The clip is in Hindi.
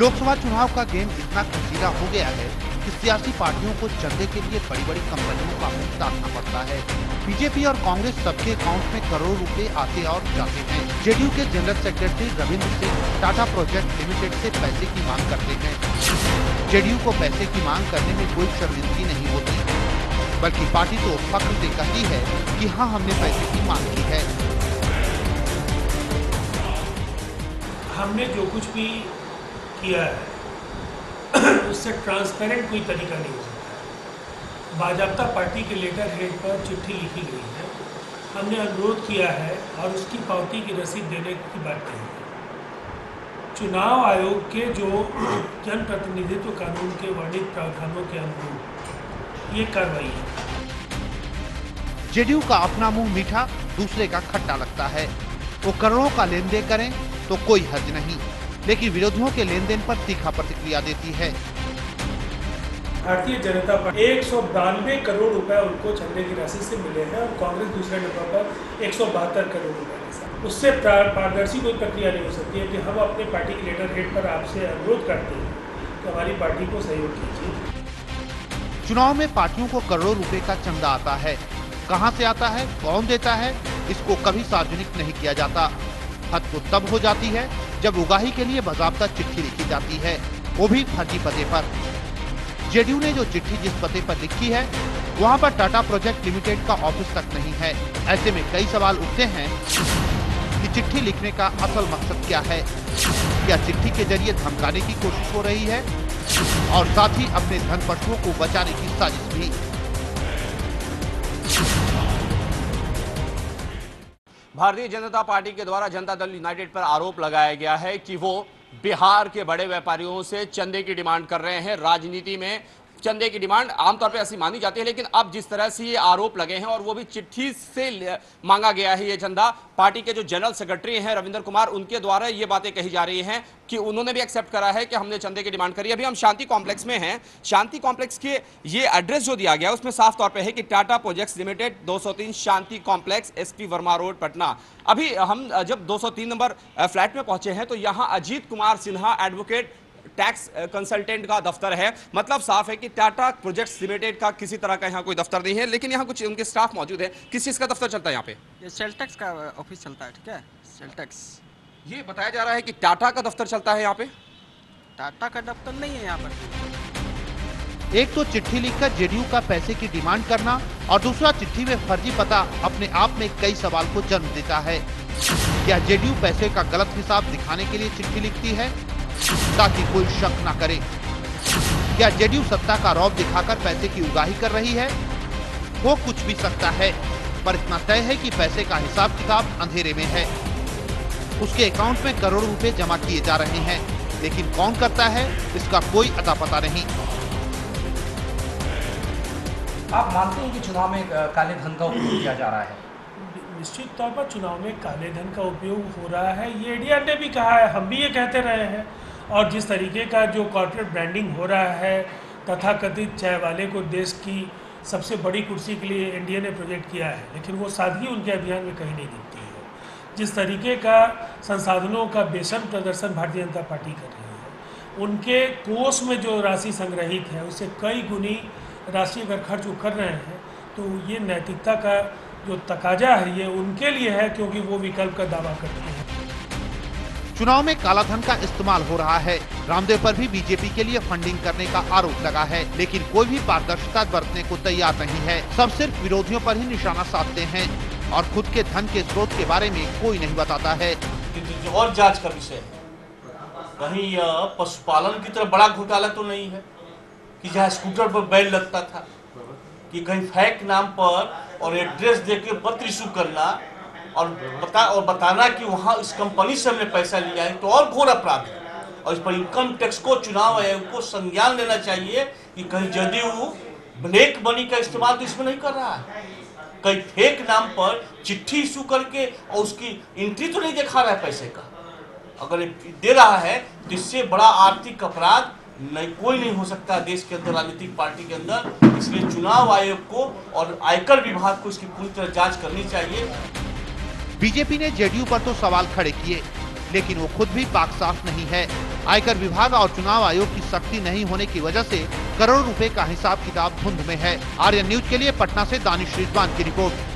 लोकसभा चुनाव का गेम इतना खर्चीला हो गया है कि सियासी पार्टियों को चंदे के लिए बड़ी बड़ी कंपनियों का मुंह ताकना पड़ता है। बीजेपी और कांग्रेस सबके अकाउंट में करोड़ रुपए आते और जाते हैं। जेडीयू के general secretary Ravindra Singh Tata project limited से पैसे की मांग करते हैं। जेडीयू को पैसे की मांग करने में कोई शर्मिंदगी नहीं होती, बल्कि पार्टी तो फख्र से कहती है कि हाँ, हमने पैसे की मांग की है। हमने जो कुछ भी किया है उससे ट्रांसपेरेंट कोई तरीका नहीं हो सकता। बाजाबता पार्टी के लेटर हेड पर चिट्ठी लिखी गई है, हमने अनुरोध किया है और उसकी पावती की रसीद देने की बात कही है। चुनाव आयोग के जो जनप्रतिनिधित्व कानून के वर्णित प्रावधानों के अनुरूप ये कार्रवाई है। जेडीयू का अपना मुंह मीठा, दूसरे का खट्टा लगता है। वो करोड़ों का लेन देन करें तो कोई हर्ज नहीं, लेकिन विरोधियों के लेन देन पर तीखा प्रतिक्रिया देती है। भारतीय जनता पार्टी 192 करोड़ रुपए उनको चंदे की राशि से मिले हैं और कांग्रेस दूसरे नंबर पर 172 करोड़ रुपए के साथ। उससे पारदर्शी कोई प्रक्रिया नहीं हो सकती है कि हम अपने पार्टी के लेटर हेड पर आपसे अनुरोध करते हैं कि हमारी पार्टी को सहयोग कीजिए। चुनाव में पार्टियों को करोड़ों रुपए का चंदा आता है। कहां से आता है, कौन देता है, इसको कभी सार्वजनिक नहीं किया जाता। हद तो तब हो जाती है जब उगाही के लिए बाकायदा चिट्ठी लिखी जाती है, वो भी फर्जी पते पर। जेडीयू ने जो चिट्ठी जिस पते पर लिखी है, वहां पर टाटा प्रोजेक्ट लिमिटेड का ऑफिस तक नहीं है। ऐसे में कई सवाल उठते हैं कि चिट्ठी लिखने का असल मकसद क्या है। क्या चिट्ठी के जरिए धमकाने की कोशिश हो रही है और साथ ही अपने धन पशुओं को बचाने की साजिश भी। भारतीय जनता पार्टी के द्वारा जनता दल यूनाइटेड पर आरोप लगाया गया है कि वो बिहार के बड़े व्यापारियों से चंदे की डिमांड कर रहे हैं। राजनीति में चंदे की डिमांड आमतौर पे ऐसी मानी जाती है, लेकिन अब जिस तरह से ये आरोप लगे हैं और वो भी चिट्ठी से मांगा गया है ये चंदा, पार्टी के जो जनरल सेक्रेटरी हैं रविंद्र कुमार, उनके द्वारा ये बातें कही जा रही हैं कि उन्होंने भी एक्सेप्ट करा है कि हमने चंदे की डिमांड करी है। अभी हम शांति कॉम्प्लेक्स में हैं। शांति कॉम्प्लेक्स के ये एड्रेस जो दिया गया उसमें साफ तौर पर है कि Tata projects limited 203 Shanti complex, SP Verma road, Patna. अभी हम जब 203 नंबर फ्लैट में पहुंचे हैं तो यहाँ Ajit Kumar Sinha advocate tax consultant का दफ्तर है। मतलब साफ है कि टाटा प्रोजेक्ट्स लिमिटेड का किसी तरह का यहाँ कोई दफ्तर नहीं है, लेकिन यहाँ कुछ उनके स्टाफ मौजूद है। किस चीज का दफ्तर चलता है यहाँ पे? ये सेल टैक्स का ऑफिस चलता है, ठीक है, सेल टैक्स। ये बताया जा रहा है कि टाटा का दफ्तर चलता है यहाँ पे। टाटा का दफ्तर नहीं है यहाँ पर। एक तो चिट्ठी लिखकर जेडीयू का पैसे की डिमांड करना और दूसरा चिट्ठी में फर्जी पता अपने आप में कई सवाल को जन्म देता है। क्या जेडीयू पैसे का गलत हिसाब दिखाने के लिए चिट्ठी लिखती है ताकि कोई शक न करे? क्या जेडीयू सत्ता का रौब दिखाकर पैसे की उगाही कर रही है? वो कुछ भी सकता है, पर इतना तय है कि पैसे का हिसाब किताब अंधेरे में है। उसके अकाउंट में करोड़ों रुपए जमा किए जा रहे हैं, लेकिन कौन करता है इसका कोई अता पता नहीं। आप मानते हैं कि चुनाव में काले धन का उपयोग किया जा रहा है? निश्चित तौर पर चुनाव में काले धन का उपयोग हो रहा है, ये एडीआर ने भी कहा है, हम भी ये कहते रहे हैं। और जिस तरीके का जो कॉर्पोरेट ब्रांडिंग हो रहा है, तथाकथित चाय वाले को देश की सबसे बड़ी कुर्सी के लिए एनडीए ने प्रोजेक्ट किया है, लेकिन वो सादगी उनके अभियान में कहीं नहीं दिखती है। जिस तरीके का संसाधनों का बेसन प्रदर्शन भारतीय जनता पार्टी कर रही है, उनके कोष में जो राशि संग्रहित है उससे कई गुनी राशि अगर खर्च कर रहे हैं, तो ये नैतिकता का जो तकाजा है ये उनके लिए है, क्योंकि वो विकल्प का दावा करते हैं। चुनाव में काला धन का इस्तेमाल हो रहा है। रामदेव पर भी बीजेपी के लिए फंडिंग करने का आरोप लगा है, लेकिन कोई भी पारदर्शिता बरतने को तैयार नहीं है। सब सिर्फ विरोधियों पर ही निशाना साधते हैं और खुद के धन के स्रोत के बारे में कोई नहीं बताता है। और जांच का विषय है, कहीं पशुपालन की तरफ बड़ा घोटाला तो नहीं है कि जहाँ स्कूटर पर बैल लगता था, कि कहीं फेक नाम पर और एड्रेस देके पत्र इशू करना और बताना कि वहाँ इस कंपनी से हमने पैसा लिया है, तो और घोर अपराध है। और इस पर इनकम टैक्स को, चुनाव आयोग को संज्ञान लेना चाहिए कि कहीं जेडीयू ब्लैक मनी का इस्तेमाल तो इसमें नहीं कर रहा है, कहीं फेक नाम पर चिट्ठी इशू करके और उसकी एंट्री तो नहीं दिखा रहा है पैसे का। अगर दे रहा है तो इससे बड़ा आर्थिक अपराध नहीं कोई नहीं हो सकता देश के अंदर, राजनीतिक पार्टी के अंदर। इसलिए चुनाव आयोग को और आयकर विभाग को इसकी पूरी तरह जांच करनी चाहिए। बीजेपी ने जेडीयू पर तो सवाल खड़े किए, लेकिन वो खुद भी पाक साफ नहीं है। आयकर विभाग और चुनाव आयोग की सख्ती नहीं होने की वजह से करोड़ों रुपए का हिसाब किताब धुंध में है। आर्यन न्यूज के लिए पटना से दानिश रिजवान की रिपोर्ट।